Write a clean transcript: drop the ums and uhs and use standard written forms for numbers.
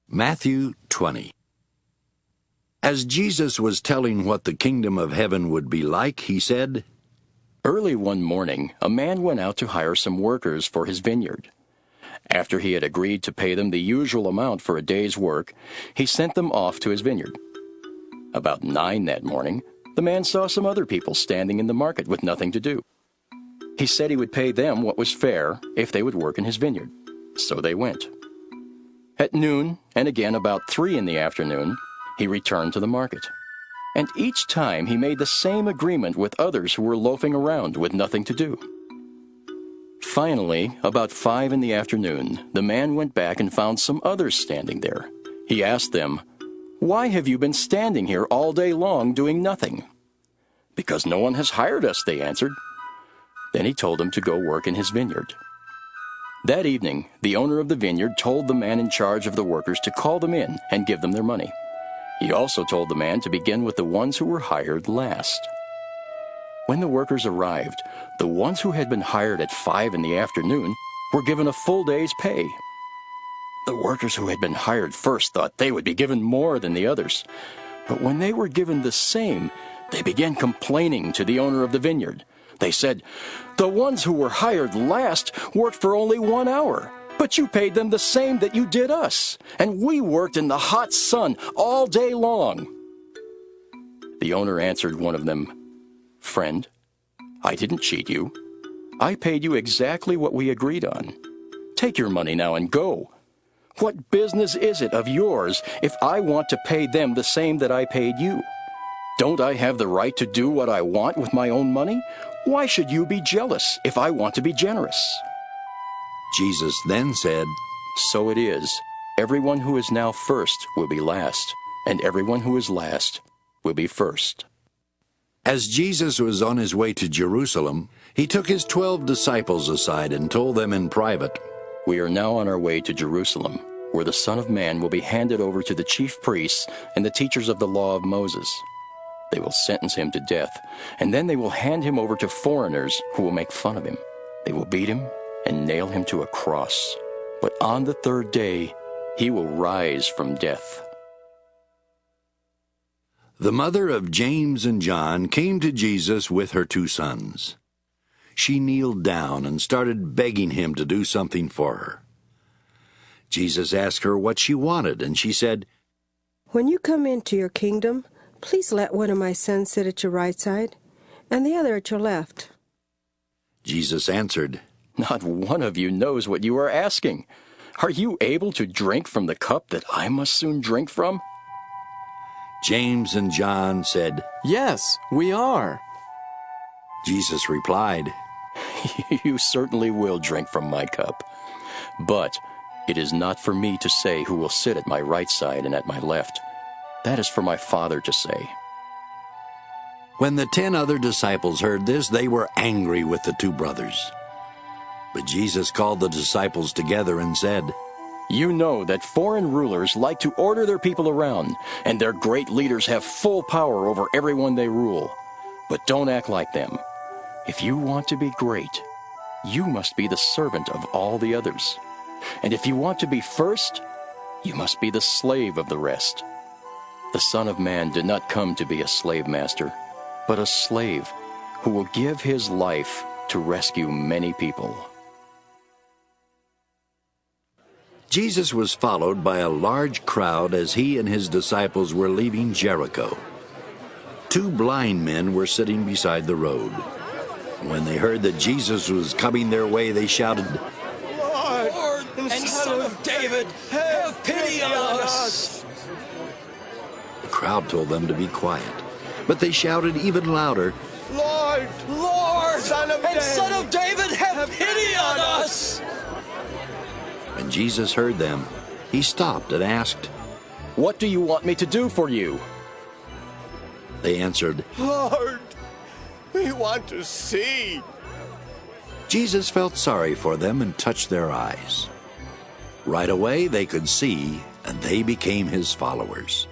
Matthew 20. As Jesus was telling what the kingdom of heaven would be like, he said, Early one morning, a man went out to hire some workers for his vineyard. After he had agreed to pay them the usual amount for a day's work, he sent them off to his vineyard. About 9 that morning, the man saw some other people standing in the market with nothing to do. He said he would pay them what was fair if they would work in his vineyard. So they went. At noon, and again about 3 in the afternoon, he returned to the market. And each time he made the same agreement with others who were loafing around with nothing to do. Finally, about 5 in the afternoon, the man went back and found some others standing there. He asked them, "Why have you been standing here all day long doing nothing?" "Because no one has hired us," they answered. Then he told them to go work in his vineyard. That evening, the owner of the vineyard told the man in charge of the workers to call them in and give them their money. He also told the man to begin with the ones who were hired last. When the workers arrived, the ones who had been hired at 5 in the afternoon were given a full day's pay. The workers who had been hired first thought they would be given more than the others. But when they were given the same, they began complaining to the owner of the vineyard. They said, "The ones who were hired last worked for only 1 hour, but you paid them the same that you did us, and we worked in the hot sun all day long." The owner answered one of them, "Friend, I didn't cheat you. I paid you exactly what we agreed on. Take your money now and go. What business is it of yours if I want to pay them the same that I paid you? Don't I have the right to do what I want with my own money? Why should you be jealous if I want to be generous?" Jesus then said, So it is. Everyone who is now first will be last, and everyone who is last will be first. As Jesus was on his way to Jerusalem, he took his 12 disciples aside and told them in private, We are now on our way to Jerusalem, where the Son of Man will be handed over to the chief priests and the teachers of the law of Moses. They will sentence him to death, and then they will hand him over to foreigners who will make fun of him. They will beat him and nail him to a cross. But on the 3rd day, he will rise from death. The mother of James and John came to Jesus with her 2 sons. She kneeled down and started begging him to do something for her. Jesus asked her what she wanted, and she said, "When you come into your kingdom, please let one of my sons sit at your right side, and the other at your left." Jesus answered, Not one of you knows what you are asking. Are you able to drink from the cup that I must soon drink from? James and John said, "Yes, we are." Jesus replied, You certainly will drink from my cup. But it is not for me to say who will sit at my right side and at my left. That is for my Father to say. When the 10 other disciples heard this, they were angry with the 2 brothers. But Jesus called the disciples together and said, You know that foreign rulers like to order their people around, and their great leaders have full power over everyone they rule. But don't act like them. If you want to be great, you must be the servant of all the others. And if you want to be first, you must be the slave of the rest. The Son of Man did not come to be a slave master, but a slave who will give his life to rescue many people. Jesus was followed by a large crowd as he and his disciples were leaving Jericho. 2 blind men were sitting beside the road. When they heard that Jesus was coming their way, they shouted, Lord, and Son of David, have pity on us! The crowd told them to be quiet, but they shouted even louder, Lord, Son of David, have pity on us! When Jesus heard them, he stopped and asked, What do you want me to do for you? They answered, Lord, we want to see. Jesus felt sorry for them and touched their eyes. Right away they could see, and they became his followers.